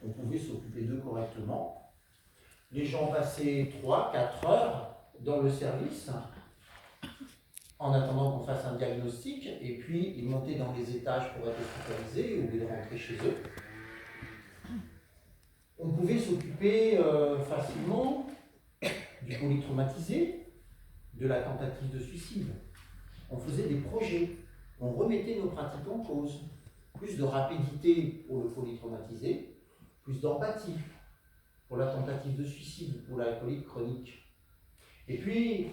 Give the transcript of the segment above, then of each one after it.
on pouvait s'occuper d'eux correctement. Les gens passaient 3-4 heures dans le service en attendant qu'on fasse un diagnostic, et puis ils montaient dans les étages pour être hospitalisés ou de rentrer chez eux. On pouvait s'occuper facilement du polytraumatisé, de la tentative de suicide. On faisait des projets, on remettait nos pratiques en cause. Plus de rapidité pour le polytraumatisé, plus d'empathie pour la tentative de suicide, pour l'alcoolique chronique. Et puis,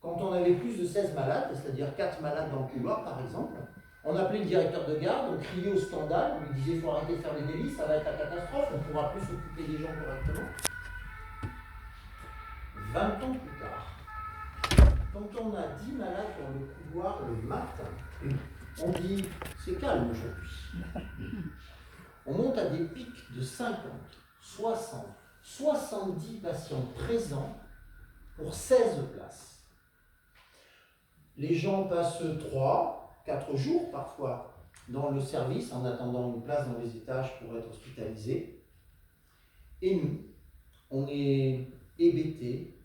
quand on avait plus de 16 malades, c'est-à-dire 4 malades dans le couloir par exemple, on appelait le directeur de garde, on criait au scandale, on lui disait il faut arrêter de faire des délits, ça va être la catastrophe, on ne pourra plus s'occuper des gens correctement. 20 ans plus tard, quand on a 10 malades dans le couloir le matin, on dit c'est calme aujourd'hui. On monte à des pics de 50, 60, 70 patients présents pour 16 places. Les gens passent 3, 4 jours parfois dans le service en attendant une place dans les étages pour être hospitalisés. Et nous, on est hébétés,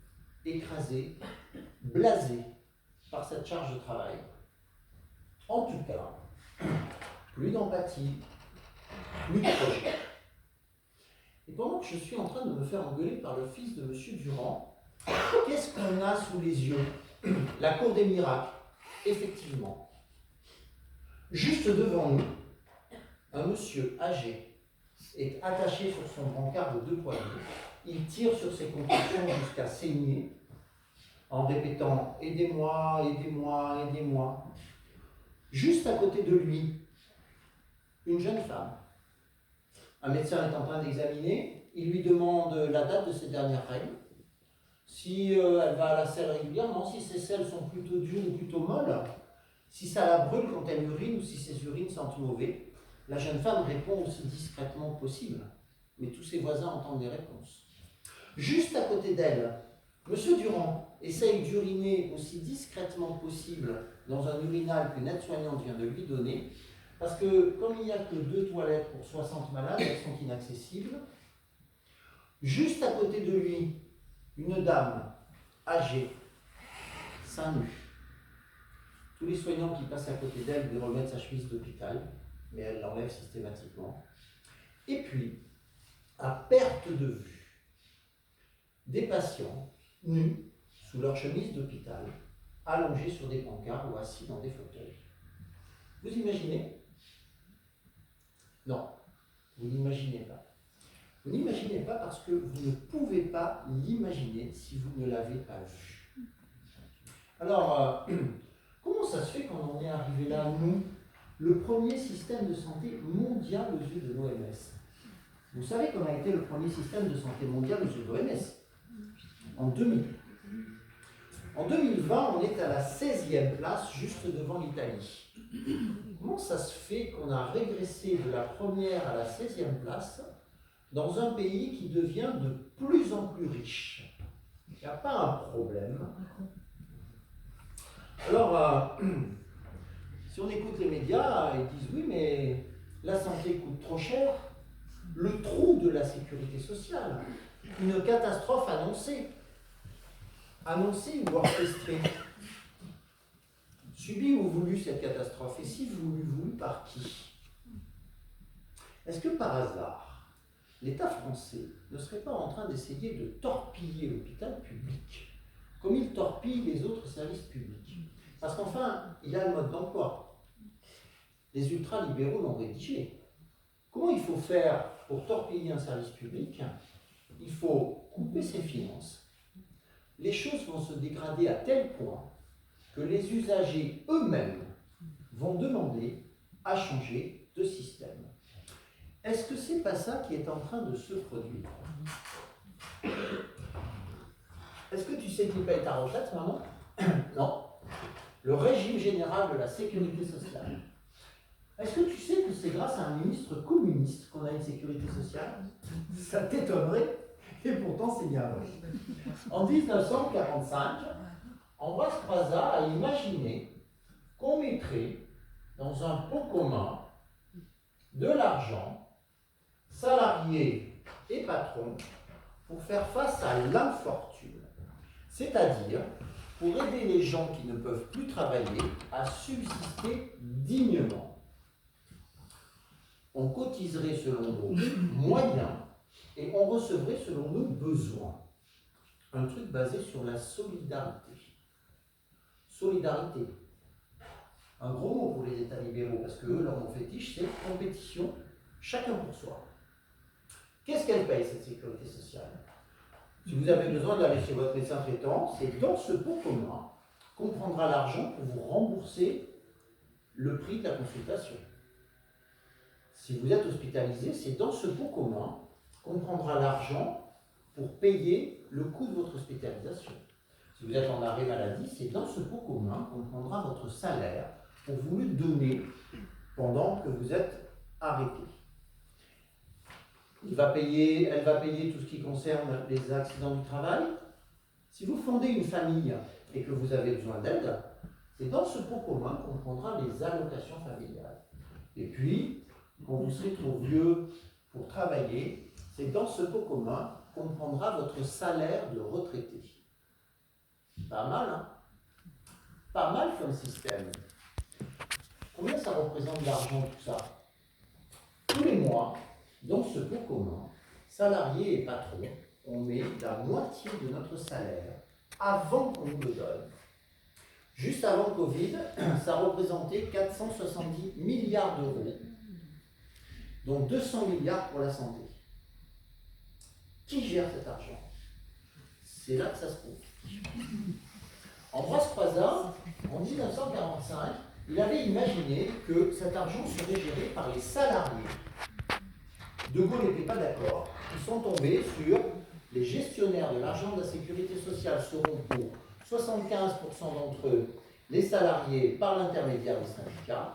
écrasés, blasés par cette charge de travail. En tout cas, plus d'empathie, plus de projet. Et pendant que je suis en train de me faire engueuler par le fils de M. Durand, qu'est-ce qu'on a sous les yeux? La cour des miracles, effectivement. Juste devant nous, un monsieur âgé est attaché sur son brancard de 2 poignées. Il tire sur ses concussions jusqu'à saigner en répétant « Aidez-moi, aidez-moi, aidez-moi ». Juste à côté de lui, une jeune femme. Un médecin est en train d'examiner, il lui demande la date de ses dernières règles, si elle va à la selle régulièrement, si ses selles sont plutôt dures ou plutôt molles, si ça la brûle quand elle urine ou si ses urines sentent mauvais. La jeune femme répond aussi discrètement possible, mais tous ses voisins entendent les réponses. Juste à côté d'elle, M. Durand essaye d'uriner aussi discrètement possible dans un urinal qu'une aide-soignante vient de lui donner, parce que comme il n'y a que 2 toilettes pour 60 malades, elles sont inaccessibles. Juste à côté de lui, une dame âgée, seins nus. Tous les soignants qui passent à côté d'elle lui remettent sa chemise d'hôpital, mais elle l'enlève systématiquement. Et puis, à perte de vue, des patients nus, sous leur chemise d'hôpital, allongés sur des pancartes ou assis dans des fauteuils. Vous imaginez? Non, vous n'imaginez pas. Vous n'imaginez pas parce que vous ne pouvez pas l'imaginer si vous ne l'avez pas vu. Alors, comment ça se fait quand on est arrivé là, nous, le premier système de santé mondial aux yeux de l'OMS? Vous savez comment a été le premier système de santé mondial aux yeux de l'OMS? En 2000. En 2020, on est à la 16e place, juste devant l'Italie. Comment ça se fait qu'on a régressé de la première à la 16e place dans un pays qui devient de plus en plus riche? Il n'y a pas un problème. Alors, si on écoute les médias, ils disent oui, mais la santé coûte trop cher, le trou de la sécurité sociale, une catastrophe annoncée ou orchestrée. Subie ou voulue cette catastrophe? Et si voulue par qui? Est-ce que par hasard, l'État français ne serait pas en train d'essayer de torpiller l'hôpital public, comme il torpille les autres services publics? Parce qu'enfin, il y a le mode d'emploi. Les ultralibéraux l'ont rédigé. Comment il faut faire pour torpiller un service public? Il faut couper ses finances. Les choses vont se dégrader à tel point que les usagers eux-mêmes vont demander à changer de système. Est-ce que c'est pas ça qui est en train de se produire? Est-ce que tu sais qui paye ta retraite, maman? Non. Le régime général de la sécurité sociale. Est-ce que tu sais que c'est grâce à un ministre communiste qu'on a une sécurité sociale? Ça t'étonnerait, et pourtant c'est bien vrai. En 1945, Ambroise Croizat a imaginé qu'on mettrait dans un pot commun de l'argent, salariés et patrons pour faire face à l'infortune, c'est-à-dire pour aider les gens qui ne peuvent plus travailler à subsister dignement. On cotiserait selon nos moyens et on recevrait selon nos besoins. Un truc basé sur la solidarité. Solidarité. Un gros mot pour les États libéraux, parce que eux, leur mot fétiche, c'est compétition, chacun pour soi. Qu'est-ce qu'elle paye, cette sécurité sociale? Si vous avez besoin d'aller chez votre médecin traitant, c'est dans ce pot commun qu'on prendra l'argent pour vous rembourser le prix de la consultation. Si vous êtes hospitalisé, c'est dans ce pot commun qu'on prendra l'argent pour payer le coût de votre hospitalisation. Si vous êtes en arrêt maladie, c'est dans ce pot commun qu'on prendra votre salaire pour vous le donner pendant que vous êtes arrêté. Elle va payer tout ce qui concerne les accidents du travail. Si vous fondez une famille et que vous avez besoin d'aide, c'est dans ce pot commun qu'on prendra les allocations familiales. Et puis, quand vous serez trop vieux pour travailler, c'est dans ce pot commun qu'on prendra votre salaire de retraité. Pas mal, hein? Pas mal comme système. Combien ça représente d'argent tout ça? Tous les mois, dans ce pot commun, salariés et patrons, on met la moitié de notre salaire avant qu'on nous le donne. Juste avant Covid, ça représentait 470 milliards d'euros, dont 200 milliards pour la santé. Qui gère cet argent? C'est là que ça se complique. Ambroise Croizat, en 1945, il avait imaginé que cet argent serait géré par les salariés. De Gaulle n'était pas d'accord. Ils sont tombés sur les gestionnaires de l'argent de la sécurité sociale seront pour 75% d'entre eux les salariés par l'intermédiaire des syndicats,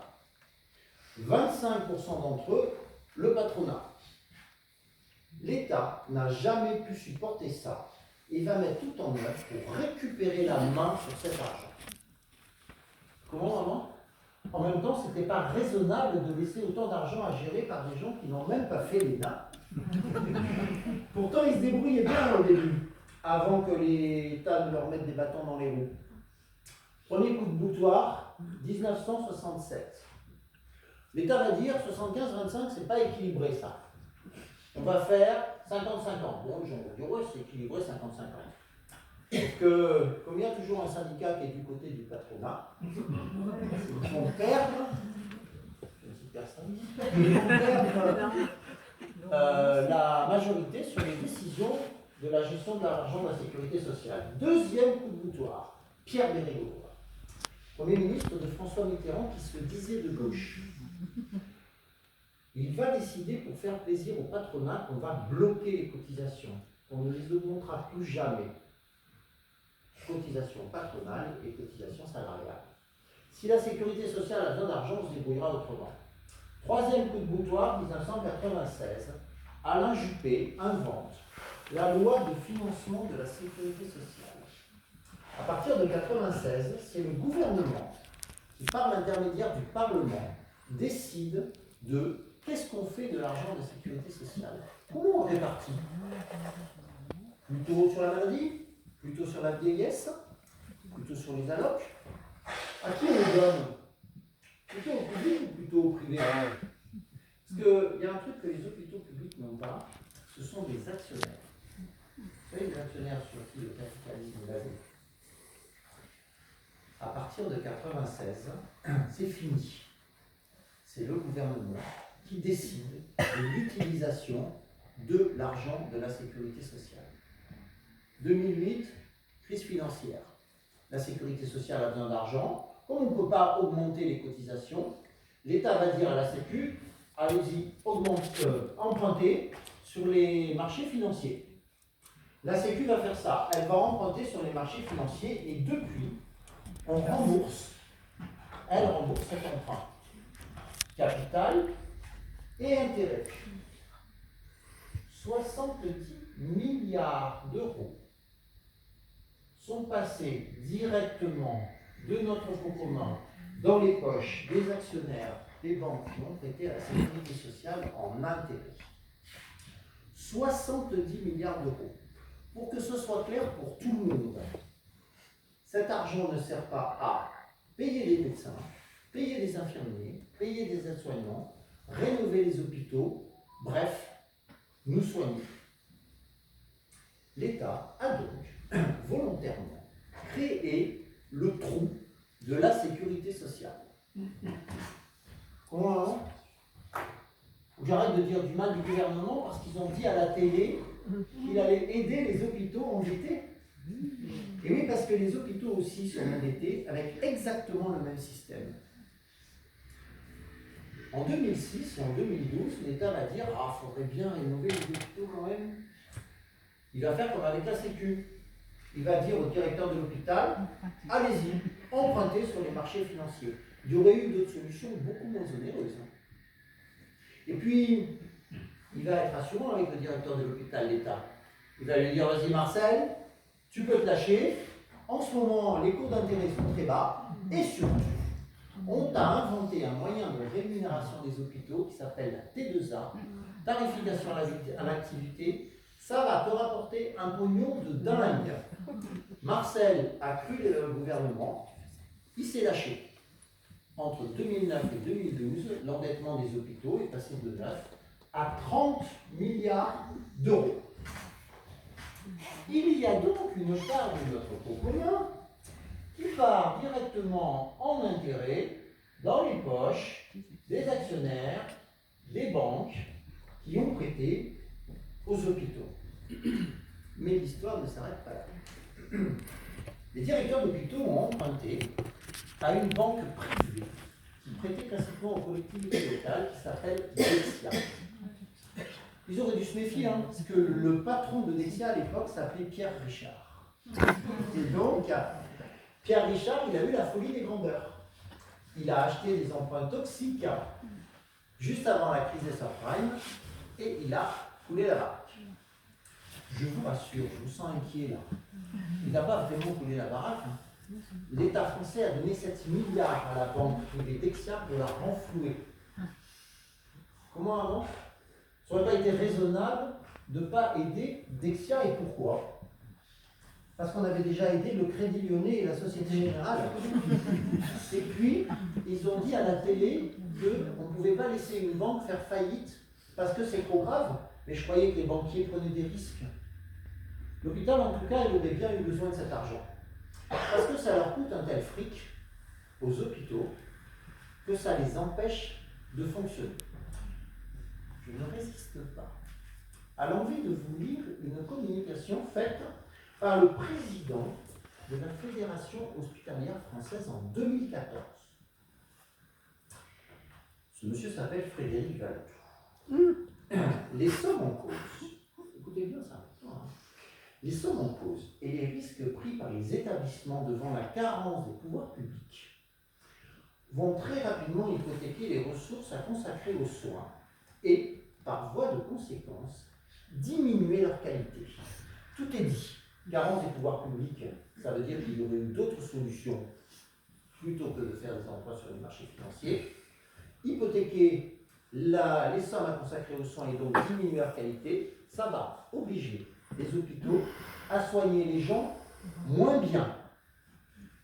25% d'entre eux le patronat. L'État n'a jamais pu supporter ça et va mettre tout en œuvre pour récupérer la main sur cet argent. Comment, maman? En même temps, ce n'était pas raisonnable de laisser autant d'argent à gérer par des gens qui n'ont même pas fait l'ENA. Pourtant, ils se débrouillaient bien au début, avant que l'État ne leur mette des bâtons dans les roues. Premier coup de boutoir, 1967. L'État va dire 75-25, c'est pas équilibré ça. On va faire 50-50. Bon, les gens vont dire, ouais, c'est équilibré 50-50. Parce que, comme il y a toujours un syndicat qui est du côté du patronat, ils vont perdre, je ne cite personne, ils vont perdre la majorité sur les décisions de la gestion de l'argent de la sécurité sociale. Deuxième coup de boutoir, Pierre Bérégovoy, Premier ministre de François Mitterrand qui se disait de gauche. Il va décider, pour faire plaisir au patronat, qu'on va bloquer les cotisations, qu'on ne les augmentera plus jamais. Cotisation patronale et cotisation salariale. Si la sécurité sociale a besoin d'argent, on se débrouillera autrement. Troisième coup de boutoir, 1996, Alain Juppé invente la loi de financement de la sécurité sociale. À partir de 1996, c'est le gouvernement qui, par l'intermédiaire du Parlement, décide de qu'est-ce qu'on fait de l'argent de la sécurité sociale. Comment on répartit? Plutôt sur la maladie? Plutôt sur la vieillesse? Plutôt sur les allocs? À qui on le donne? Plutôt au public ou plutôt au privé? Parce qu'il y a un truc que les hôpitaux publics n'ont pas, ce sont des actionnaires. Vous savez, les actionnaires sur qui le capitalisme est basé. À partir de 1996, c'est fini. C'est le gouvernement qui décide de l'utilisation de l'argent de la sécurité sociale. 2008, crise financière. La sécurité sociale a besoin d'argent. Comme on ne peut pas augmenter les cotisations, l'État va dire à la Sécu, allez-y, empruntez sur les marchés financiers. La Sécu va faire ça. Elle va emprunter sur les marchés financiers et depuis, on rembourse. Elle rembourse cet emprunt. Capital et intérêt. 70 milliards d'euros sont passés directement de notre fonds commun dans les poches des actionnaires des banques qui ont prêté à la sécurité sociale en intérêt. 70 milliards d'euros. Pour que ce soit clair pour tout le monde, cet argent ne sert pas à payer les médecins, payer les infirmiers, payer des aides-soignants, rénover les hôpitaux, bref, nous soigner. L'État a donc volontairement créé le trou de la sécurité sociale. Comment? J'arrête de dire du mal du gouvernement parce qu'ils ont dit à la télé qu'il allait aider les hôpitaux endettés. Et oui, parce que les hôpitaux aussi sont endettés avec exactement le même système. En 2006 et en 2012, l'État va dire « Ah, il faudrait bien rénover les hôpitaux quand même ». Il va faire comme avec la Sécu. Il va dire au directeur de l'hôpital « Allez-y, empruntez sur les marchés financiers ». Il y aurait eu d'autres solutions beaucoup moins onéreuses. Et puis, il va être assurant avec le directeur de l'hôpital, l'État. Il va lui dire « Vas-y Marcel, tu peux te lâcher. En ce moment, les coûts d'intérêt sont très bas. Et surtout, on t'a inventé un moyen de rémunération des hôpitaux qui s'appelle la T2A, tarification à l'activité. Ça va te rapporter un pognon de dingue. » Marcel a cru le gouvernement, il s'est lâché. Entre 2009 et 2012, l'endettement des hôpitaux est passé de 9 à 30 milliards d'euros. Il y a donc une part de notre pot commun qui part directement en intérêt dans les poches des actionnaire des banques qui ont prêté aux hôpitaux. Mais l'histoire ne s'arrête pas là. Les directeurs d'hôpitaux ont emprunté à une banque privée qui prêtait classiquement aux collectivités locales qui s'appelle Dexia. Ils auraient dû se méfier, parce que le patron de Dexia à l'époque s'appelait Pierre Richard. Et donc, Pierre Richard, il a eu la folie des grandeurs. Il a acheté des emprunts toxiques juste avant la crise des subprimes et il a coulé la baraque. Je vous rassure, je vous sens inquiet là. Il n'a pas vraiment coulé la baraque. L'État français a donné 7 milliards à la banque privée Dexia pour la renflouer. Comment avant? Ça n'aurait pas été raisonnable de ne pas aider Dexia et pourquoi? Parce qu'on avait déjà aidé le Crédit Lyonnais et la Société Générale. Et puis, ils ont dit à la télé qu'on ne pouvait pas laisser une banque faire faillite parce que c'est trop grave. Mais je croyais que les banquiers prenaient des risques. L'hôpital, en tout cas, il aurait bien eu besoin de cet argent. Parce que ça leur coûte un tel fric aux hôpitaux que ça les empêche de fonctionner. Je ne résiste pas à l'envie de vous lire une communication faite par le président de la Fédération hospitalière française en 2014. Ce monsieur s'appelle Frédéric Vallotton. Les sommes en cause, écoutez bien ça, les sommes en cause et les risques pris par les établissements devant la carence des pouvoirs publics vont très rapidement hypothéquer les ressources à consacrer aux soins et, par voie de conséquence, diminuer leur qualité. Tout est dit. Carence des pouvoirs publics, ça veut dire qu'il y aurait eu d'autres solutions plutôt que de faire des emprunts sur les marchés financiers. Hypothéquer les sommes à consacrer aux soins et donc diminuer leur qualité, ça va obliger les hôpitaux à soigner les gens moins bien.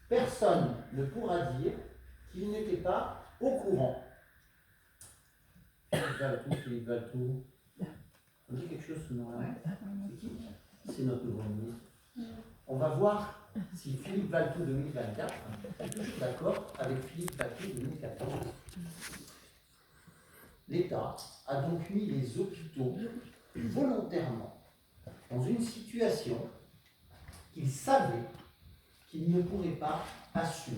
Personne ne pourra dire qu'il n'était pas au courant. Philippe Vallotton, on dit quelque chose ce nom-là. C'est qui? C'est notre nouveau ministre. On va voir si Philippe Vallotton 2024 est toujours d'accord avec Philippe Vallotton 2014. L'État a donc mis les hôpitaux volontairement dans une situation qu'il savait qu'il ne pourrait pas assumer.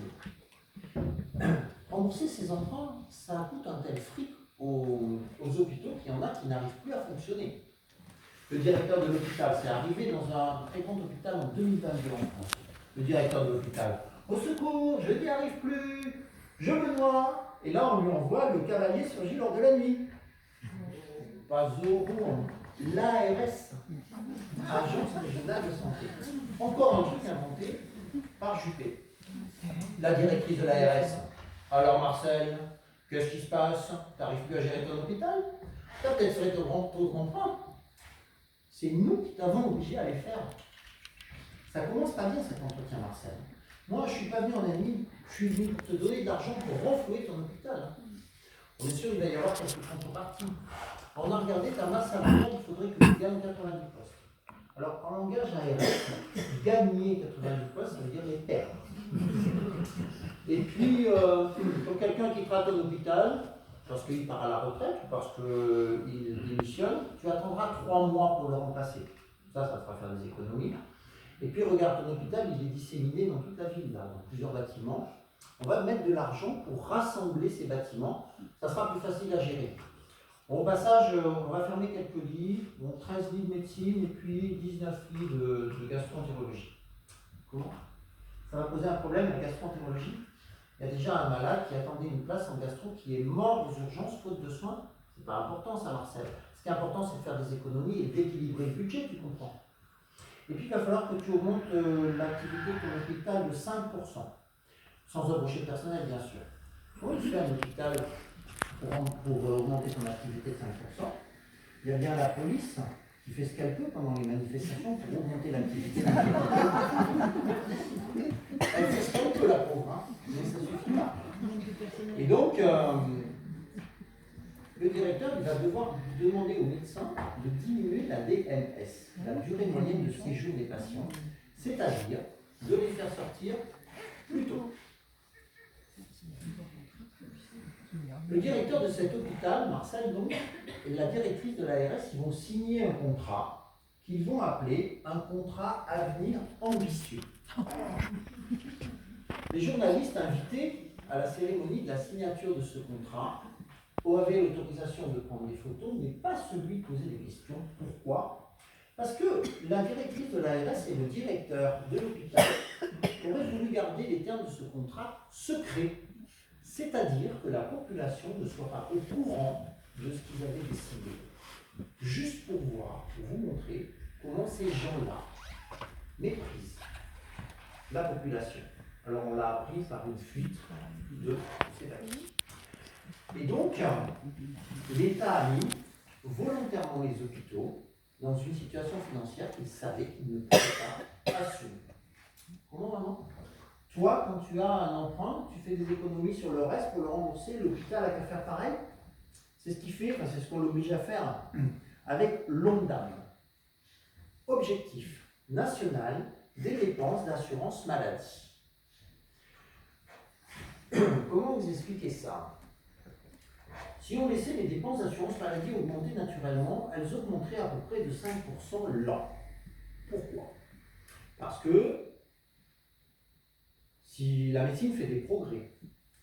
Rembourser ces emprunts, ça coûte un tel fric aux hôpitaux qu'il y en a qui n'arrivent plus à fonctionner. Le directeur de l'hôpital, c'est arrivé dans un très grand hôpital en 2022 en France. Le directeur de l'hôpital, au secours, je n'y arrive plus, je me noie. Et là, on lui envoie le cavalier surgit lors de la nuit. Pas au courant. L'ARS, Agence régionale de santé. Encore un truc inventé par Juppé. La directrice de l'ARS. Alors Marcel, qu'est-ce qui se passe? T'arrives plus à gérer ton hôpital? T'as peut-être fait ton grand taux d'emprunt. C'est nous qui t'avons obligé à les faire. Ça commence pas bien cet entretien, Marcel. Moi, je ne suis pas venu en ami, je suis venu pour te donner de l'argent pour renflouer ton hôpital. On est sûr qu'il va y avoir quelques contreparties. On a regardé ta masse salariale, il faudrait que tu gagnes 90 postes. Alors, en langage ARS, gagner 90 postes, ça veut dire les perdre. Et puis, pour quelqu'un qui travaille à l'hôpital, parce qu'il part à la retraite, parce qu'il démissionne, tu attendras 3 mois pour le remplacer. Ça te fera faire des économies. Et puis, regarde, ton hôpital, il est disséminé dans toute la ville, là, dans plusieurs bâtiments. On va mettre de l'argent pour rassembler ces bâtiments. Ça sera plus facile à gérer. Bon, au passage, on va fermer quelques lits, 13 lits de médecine et puis 19 lits de gastro-entérologie. Comment? Ça va poser un problème, la gastro-entérologie. Il y a déjà un malade qui attendait une place en gastro qui est mort aux urgences faute de soins. C'est pas important ça, Marcel. Ce qui est important, c'est de faire des économies et d'équilibrer le budget, tu comprends. Et puis il va falloir que tu augmentes l'activité de ton hôpital de 5%, sans embaucher personnel bien sûr. Comment tu fais un hôpital pour augmenter ton activité de 5%? Il y a bien la police qui fait ce qu'elle peut pendant les manifestations pour augmenter l'activité de Elle fait ce qu'elle peut, la pauvre, hein, mais ça ne suffit pas. Et donc, le directeur il va devoir demander aux médecins de diminuer la DMS, la durée moyenne de séjour des patients, c'est-à-dire de les faire sortir plus tôt. Le directeur de cet hôpital, Marcel, donc, et la directrice de l'ARS, ils vont signer un contrat qu'ils vont appeler un contrat avenir ambitieux. Les journalistes invités à la cérémonie de la signature de ce contrat avaient l'autorisation de prendre des photos, mais pas celui de poser des questions. Pourquoi? Parce que la directrice de l'ARS et le directeur de l'hôpital auraient voulu garder les termes de ce contrat secrets. C'est-à-dire que la population ne soit pas au courant de ce qu'ils avaient décidé. Juste pour voir, pour vous montrer comment ces gens-là méprisent la population. Alors on l'a appris par une fuite de ces papiers. Et donc, l'État a mis volontairement les hôpitaux dans une situation financière qu'ils savaient qu'ils ne pouvaient pas assumer. Comment maman? Toi, quand tu as un emprunt, tu fais des économies sur le reste pour le rembourser. L'hôpital a qu'à faire pareil. C'est ce qu'il fait, enfin, c'est ce qu'on l'oblige à faire avec l'ONDAM. Objectif national des dépenses d'assurance maladie. Comment vous expliquer ça? Si on laissait les dépenses d'assurance maladie augmenter naturellement, elles augmenteraient à peu près de 5% l'an. Pourquoi? Parce que si la médecine fait des progrès,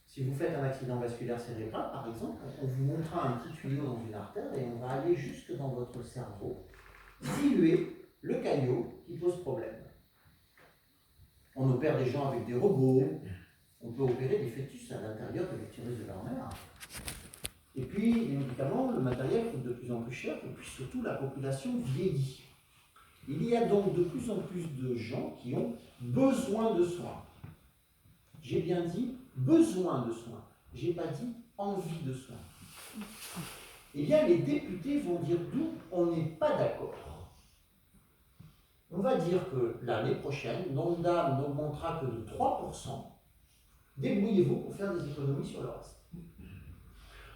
si vous faites un accident vasculaire cérébral, par exemple, on vous montrera un petit tuyau dans une artère et on va aller jusque dans votre cerveau, diluer le caillot qui pose problème. On opère des gens avec des robots, on peut opérer des fœtus à l'intérieur de l'utérus de leur mère. Et puis, les médicaments, le matériel coûte de plus en plus cher, et puis surtout, la population vieillit. Il y a donc de plus en plus de gens qui ont besoin de soins. J'ai bien dit besoin de soins. Je n'ai pas dit envie de soins. Eh bien, les députés vont dire d'où on n'est pas d'accord. On va dire que l'année prochaine, l'ONDAM n'augmentera que de 3%. Débrouillez-vous pour faire des économies sur le reste.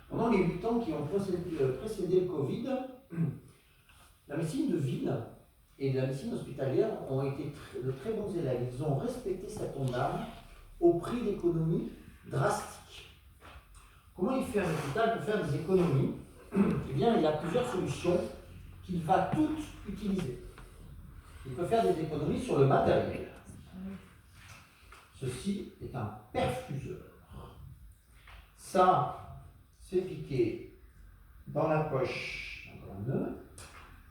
Pendant les 8 ans qui ont précédé le Covid, la médecine de ville et la médecine hospitalière ont été de très bons élèves. Ils ont respecté cette ONDAM au prix d'économies drastiques. Comment il fait un hôpital pour faire des économies? Eh bien, il y a plusieurs solutions qu'il va toutes utiliser. Il peut faire des économies sur le matériel. Ceci est un perfuseur. Ça, c'est piqué dans la poche. Encore un nœud.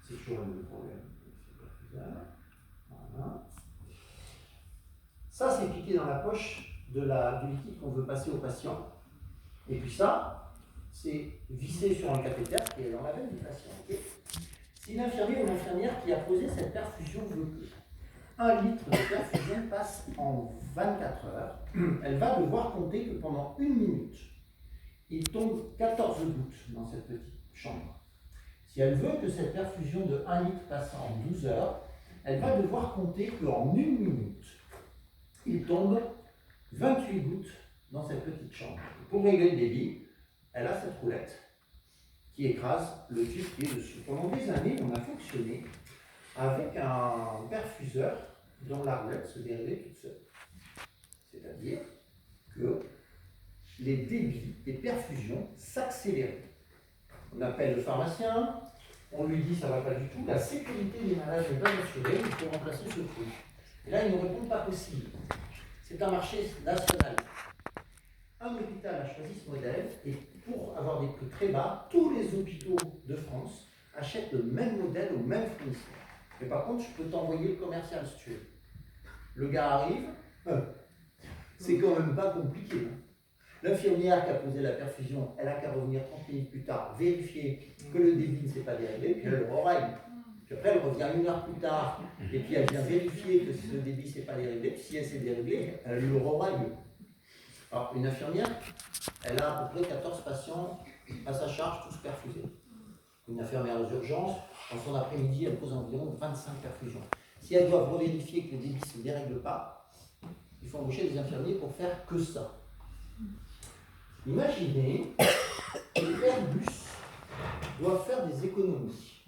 C'est toujours le même problème. Voilà. Ça, c'est piqué dans la poche du liquide qu'on veut passer au patient. Et puis ça, c'est vissé sur un cathéter qui est dans la veine du patient. Okay. Si l'infirmier ou l'infirmière qui a posé cette perfusion veut que 1 litre de perfusion passe en 24 heures, elle va devoir compter que pendant 1 minute, il tombe 14 gouttes dans cette petite chambre. Si elle veut que cette perfusion de 1 litre passe en 12 heures, elle va devoir compter qu'en 1 minute, il tombe 28 gouttes dans cette petite chambre. Pour régler le débit, elle a cette roulette qui écrase le tube qui est dessus. Pendant des années, on a fonctionné avec un perfuseur dont la roulette se dérivait toute seule. C'est-à-dire que les débits des perfusions s'accéléraient. On appelle le pharmacien, on lui dit ça ne va pas du tout, la sécurité des malades n'est pas assurée, il faut remplacer ce truc. Et là, ils nous répondent pas possible. C'est un marché national. Un hôpital a choisi ce modèle et pour avoir des prix très bas, tous les hôpitaux de France achètent le même modèle au même fournisseur. Mais par contre, je peux t'envoyer le commercial si tu veux. Le gars arrive, c'est quand même pas compliqué. Hein. L'infirmière qui a posé la perfusion, elle a qu'à revenir 30 minutes plus tard, vérifier que le débit ne s'est pas déréglé, puis elle le règle. Puis après, elle revient 1 heure plus tard, et puis elle vient vérifier que le débit ne s'est pas déréglé, puis si elle s'est déréglée, elle le règle. Alors, une infirmière, elle a à peu près 14 patients à sa charge, tous perfusés. Une infirmière aux urgences, en son après-midi, elle pose environ 25 perfusions. Si elles doivent revérifier que le débit ne se dérègle pas, il faut embaucher des infirmiers pour faire que ça. Imaginez que Airbus doit faire des économies.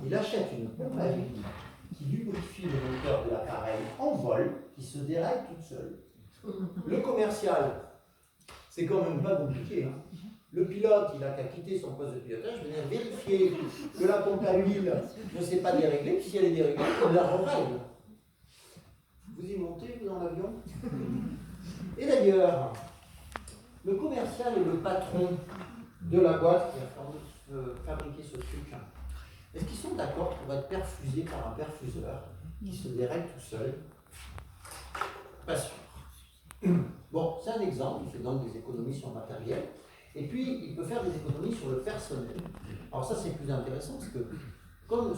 Il achète une pompe à huile qui lubrifie le moteur de l'appareil en vol, qui se dérègle toute seule. Le commercial, c'est quand même pas compliqué. Hein. Le pilote, il n'a qu'à quitter son poste de pilotage, venir vérifier que la pompe à huile ne s'est pas déréglée, puis si elle est déréglée, il la règle. Vous y montez, vous, dans l'avion? Et d'ailleurs, le commercial et le patron de la boîte qui a fabriqué ce truc, est-ce qu'ils sont d'accord pour être perfusés par un perfuseur qui se dérègle tout seul? Pas sûr. Bon, c'est un exemple, il fait donc des économies sur le matériel, et puis il peut faire des économies sur le personnel. Alors ça c'est plus intéressant parce que comme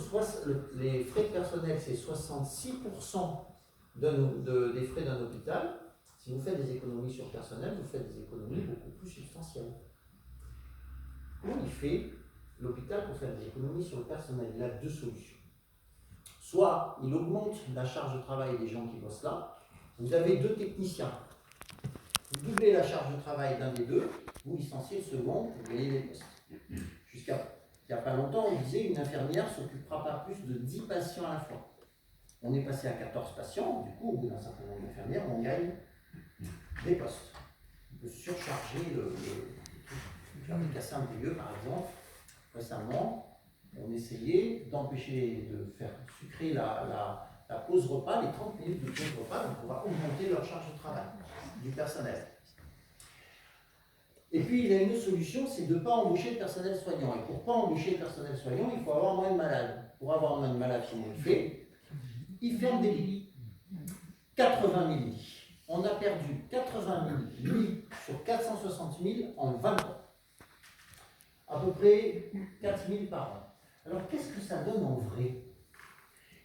les frais de personnel c'est 66% des frais d'un hôpital, si vous faites des économies sur le personnel, vous faites des économies beaucoup plus substantielles. Comment il fait l'hôpital pour faire des économies sur le personnel? Il a deux solutions. Soit il augmente la charge de travail des gens qui bossent là, vous avez 2 techniciens. Vous doublez la charge de travail d'un des deux, vous licenciez le second pour gagner des postes. Jusqu'à il n'y a pas longtemps, on disait une infirmière ne s'occupera pas plus de 10 patients à la fois. On est passé à 14 patients, du coup, au bout d'un certain nombre d'infirmières, on gagne des postes. On peut surcharger le truc. À Saint-Brieuc, par exemple, récemment, on essayait d'empêcher de faire sucrer la pause repas, les 30 minutes de pause repas, donc on va augmenter leur charge de travail du personnel. Et puis il y a une autre solution, c'est de ne pas embaucher le personnel soignant. Et pour ne pas embaucher le personnel soignant, il faut avoir moins de malades. Pour avoir moins de malades, comment il fait? Il ferme des lits. 80 000 lits. On a perdu 80 000 lits sur 460 000 en 20 ans. À peu près 4 000 par an. Alors qu'est-ce que ça donne en vrai?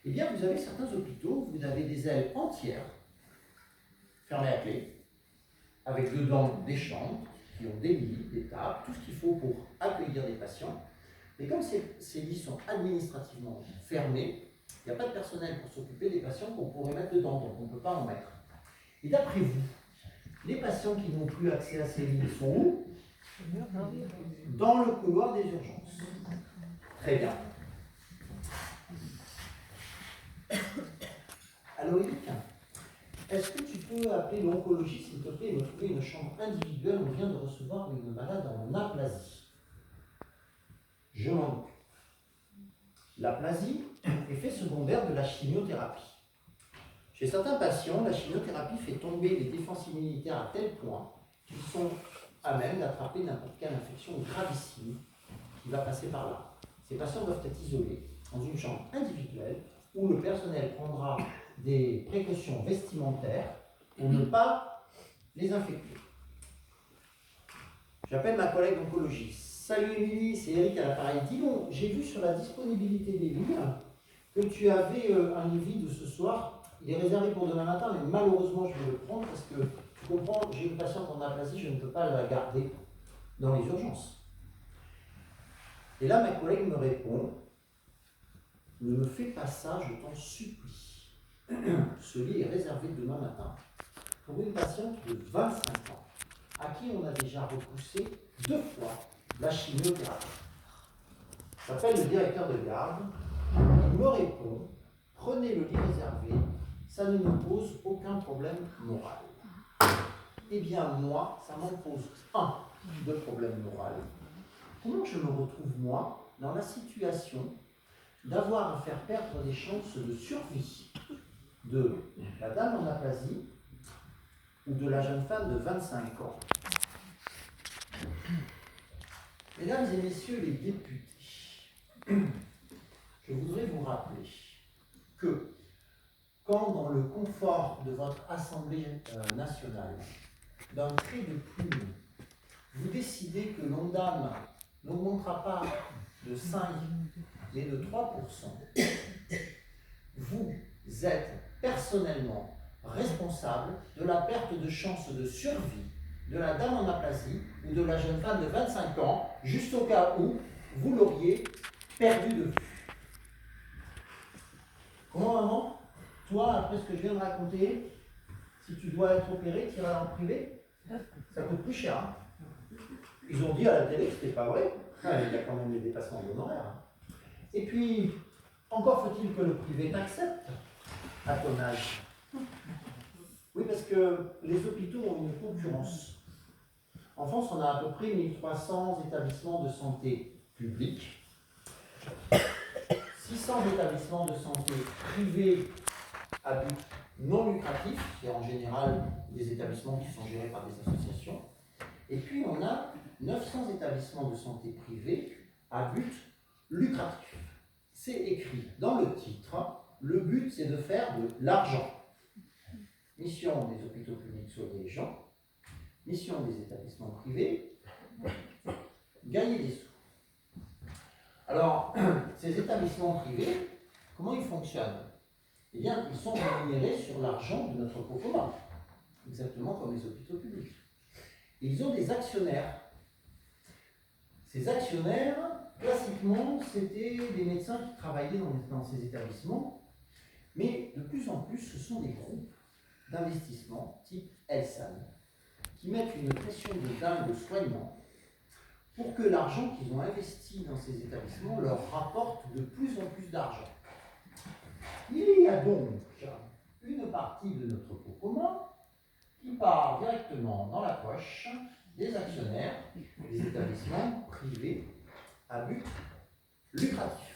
Eh bien, vous avez certains hôpitaux, vous avez des ailes entières, fermées à clé, avec dedans des chambres, qui ont des lits, des tables, tout ce qu'il faut pour accueillir des patients. Mais comme ces lits sont administrativement fermés, il n'y a pas de personnel pour s'occuper des patients qu'on pourrait mettre dedans, donc on ne peut pas en mettre. Et d'après vous, les patients qui n'ont plus accès à ces lits sont où? Dans le couloir des urgences. Très bien. Alors Eric, est-ce que tu peux appeler l'oncologie, s'il te plaît, et me trouver une chambre individuelle? On vient de recevoir une malade en aplasie. Je m'en occupe. L'aplasie, effet secondaire de la chimiothérapie. Chez certains patients, la chimiothérapie fait tomber les défenses immunitaires à tel point qu'ils sont à même d'attraper n'importe quelle infection gravissime qui va passer par là. Ces patients doivent être isolés dans une chambre individuelle où le personnel prendra des précautions vestimentaires pour ne pas les infecter. J'appelle ma collègue d'oncologie. Salut Émilie, c'est Eric à l'appareil. Dis donc, j'ai vu sur la disponibilité des lits que tu avais un lit vide ce soir. Il est réservé pour demain matin, mais malheureusement je vais le prendre parce que, tu comprends, j'ai une patiente en aplasie, je ne peux pas la garder dans les urgences. Et là, ma collègue me répond, ne me fais pas ça, je t'en supplie. Ce lit est réservé demain matin pour une patiente de 25 ans, à qui on a déjà repoussé 2 fois la chimiothérapie. J'appelle le directeur de garde, il me répond, prenez le lit réservé, ça ne me pose aucun problème moral. Eh bien, moi, ça m'en pose un de problème moral. Comment je me retrouve, moi, dans la situation d'avoir à faire perdre des chances de survie de la dame en aplasie ou de la jeune femme de 25 ans? Mesdames et messieurs les députés, je voudrais vous rappeler que quand dans le confort de votre Assemblée nationale, d'un trait de plume, vous décidez que l'Ondam n'augmentera pas de 5, mais de 3%, vous êtes personnellement responsable de la perte de chance de survie de la dame en aplasie ou de la jeune femme de 25 ans, juste au cas où vous l'auriez perdu de vue. Comment, maman? Toi, après ce que je viens de raconter, si tu dois être opéré, tu iras en privé? Ça coûte plus cher. Hein? Ils ont dit à la télé que c'était pas vrai. Ah, il y a quand même des dépassements d'honoraires. Hein. Et puis, encore faut-il que le privé t'accepte à ton âge. Oui, parce que les hôpitaux ont une concurrence. En France, on a à peu près 1300 établissements de santé publics, 600 établissements de santé privés à but non lucratif, c'est en général des établissements qui sont gérés par des associations, et puis on a 900 établissements de santé privés à but lucratif. C'est écrit dans le titre, le but c'est de faire de l'argent. Mission des hôpitaux publics, sauver les gens. Mission des établissements privés, gagner des sous. Alors, ces établissements privés, comment ils fonctionnent? Eh bien, ils sont rémunérés sur l'argent de notre pot commun, exactement comme les hôpitaux publics. Et ils ont des actionnaires. Ces actionnaires, classiquement, c'était des médecins qui travaillaient dans ces établissements, mais de plus en plus, ce sont des groupes d'investissement type Elsan, qui mettent une pression de dingue aux soignants pour que l'argent qu'ils ont investi dans ces établissements leur rapporte de plus en plus d'argent. Il y a donc une partie de notre pot commun qui part directement dans la poche des actionnaires des établissements privés à but lucratif.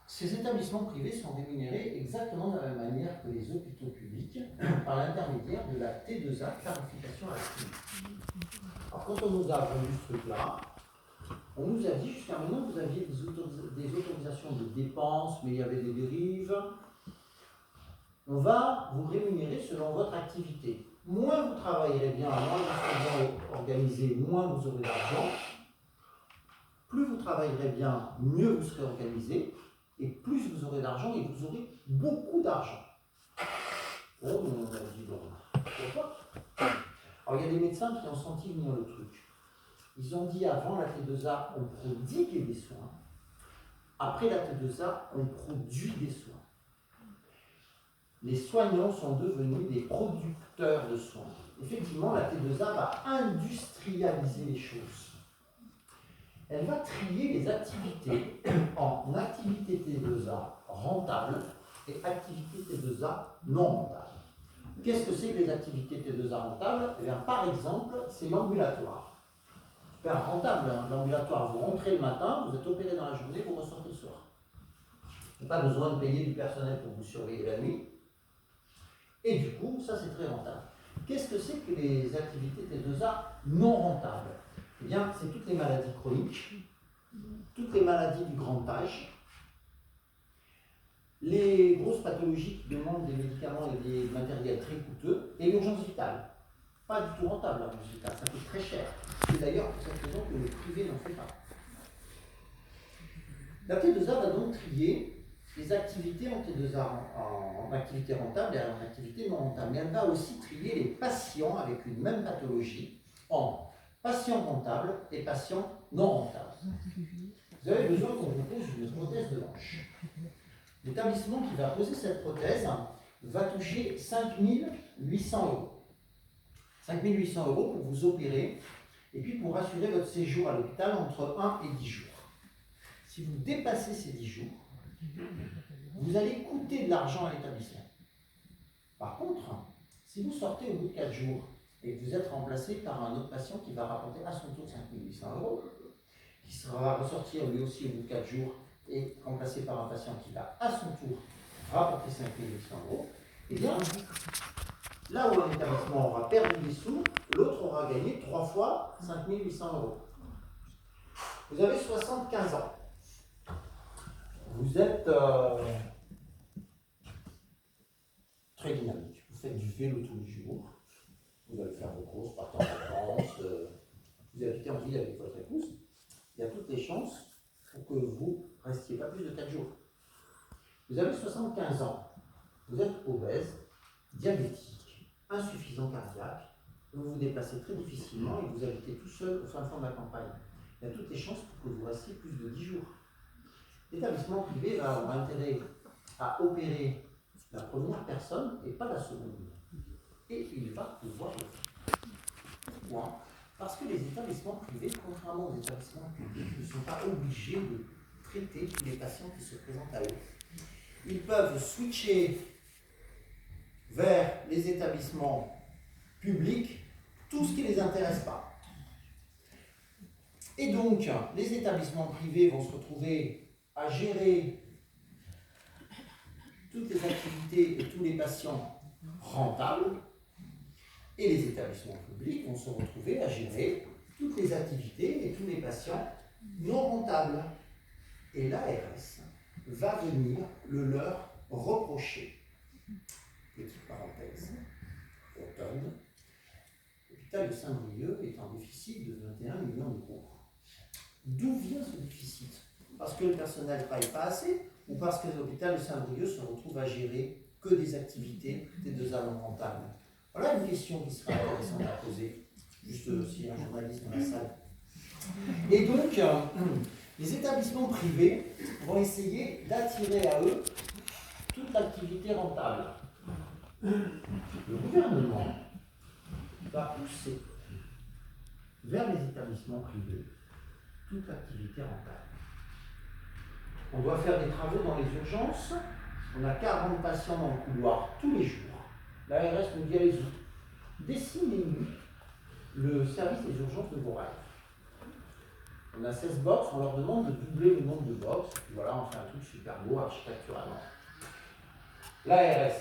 Ces établissements privés sont rémunérés exactement de la même manière que les hôpitaux publics par l'intermédiaire de la T2A, tarification active. Alors quand on nous a vendu ce truc-là, on nous a dit jusqu'à maintenant que vous aviez des autorisations de dépenses, mais il y avait des dérives. On va vous rémunérer selon votre activité. Moins vous travaillerez bien, moins vous serez bien organisé, moins vous aurez d'argent. Plus vous travaillerez bien, mieux vous serez organisé. Et plus vous aurez d'argent, et vous aurez beaucoup d'argent. Oh, on a dit bon, pourquoi? Alors il y a des médecins qui ont senti venir le truc. Ils ont dit avant la T2A, on prodiguait des soins. Après la T2A, on produit des soins. Les soignants sont devenus des producteurs de soins. Effectivement, la T2A va industrialiser les choses. Elle va trier les activités en activités T2A rentables et activités T2A non rentables. Qu'est-ce que c'est que les activités T2A rentables? Eh bien, par exemple, c'est l'ambulatoire. Super rentable, hein. L'ambulatoire, vous rentrez le matin, vous êtes opéré dans la journée, vous ressortez le soir. Vous n'avez pas besoin de payer du personnel pour vous surveiller la nuit. Et du coup, ça c'est très rentable. Qu'est-ce que c'est que les activités T2A non rentables? Eh bien, c'est toutes les maladies chroniques, toutes les maladies du grand âge, les grosses pathologies qui demandent des médicaments et des matériels très coûteux, et l'urgence vitale. Pas du tout rentable l'urgence vitale, ça coûte très cher. C'est d'ailleurs pour cette raison que le privé n'en fait pas. La T2A va donc trier les activités en T2A en activité rentable et en activité non rentable. Mais elle va aussi trier les patients avec une même pathologie en patient rentable et patient non rentable. Vous avez besoin qu'on vous pose une prothèse de hanche. L'établissement qui va poser cette prothèse va toucher 5 800 euros. 5 800 euros pour vous opérer et puis pour assurer votre séjour à l'hôpital entre 1 et 10 jours. Si vous dépassez ces 10 jours, vous allez coûter de l'argent à l'établissement. Par contre, si vous sortez au bout de 4 jours et que vous êtes remplacé par un autre patient qui va rapporter à son tour 5 800 euros, qui sera ressortir lui aussi au bout de 4 jours et remplacé par un patient qui va à son tour rapporter 5 800 euros, et bien, là où un établissement aura perdu des sous, l'autre aura gagné 3 fois 5 800 euros. Vous avez 75 ans. Vous êtes très dynamique. Vous faites du vélo tous les jours. Vous allez faire vos courses, partez en vacances. Vous habitez en ville avec votre épouse. Il y a toutes les chances pour que vous restiez pas plus de 4 jours. Vous avez 75 ans. Vous êtes obèse, diabétique, insuffisant cardiaque. Vous vous déplacez très difficilement et vous habitez tout seul au fin fond de la campagne. Il y a toutes les chances pour que vous restiez plus de 10 jours. L'établissement privé va avoir intérêt à opérer la première personne et pas la seconde. Et il va pouvoir le faire. Pourquoi? Parce que les établissements privés, contrairement aux établissements publics, ne sont pas obligés de traiter tous les patients qui se présentent à eux. Ils peuvent switcher vers les établissements publics tout ce qui ne les intéresse pas. Et donc, les établissements privés vont se retrouver à gérer toutes les activités et tous les patients rentables, et les établissements publics vont se retrouver à gérer toutes les activités et tous les patients non rentables. Et l'ARS va venir le leur reprocher. Petite parenthèse, automne, l'hôpital de Saint-Brieuc est en déficit de 21 millions d'euros. D'où vient ce déficit? Parce que le personnel ne travaille pas assez ou parce que l'hôpital de Saint-Brieuc se retrouve à gérer que des activités des deux non rentables? Voilà une question qui sera intéressante à poser, juste s'il y a un journaliste dans la salle. Et donc, les établissements privés vont essayer d'attirer à eux toute l'activité rentable. Le gouvernement va pousser vers les établissements privés toute l'activité rentable. On doit faire des travaux dans les urgences. On a 40 patients dans le couloir tous les jours. L'ARS nous dit allez-y, dessinez-nous le service des urgences de vos rêves. On a 16 box, on leur demande de doubler le nombre de box. Puis voilà, on fait un truc super beau architecturalement. L'ARS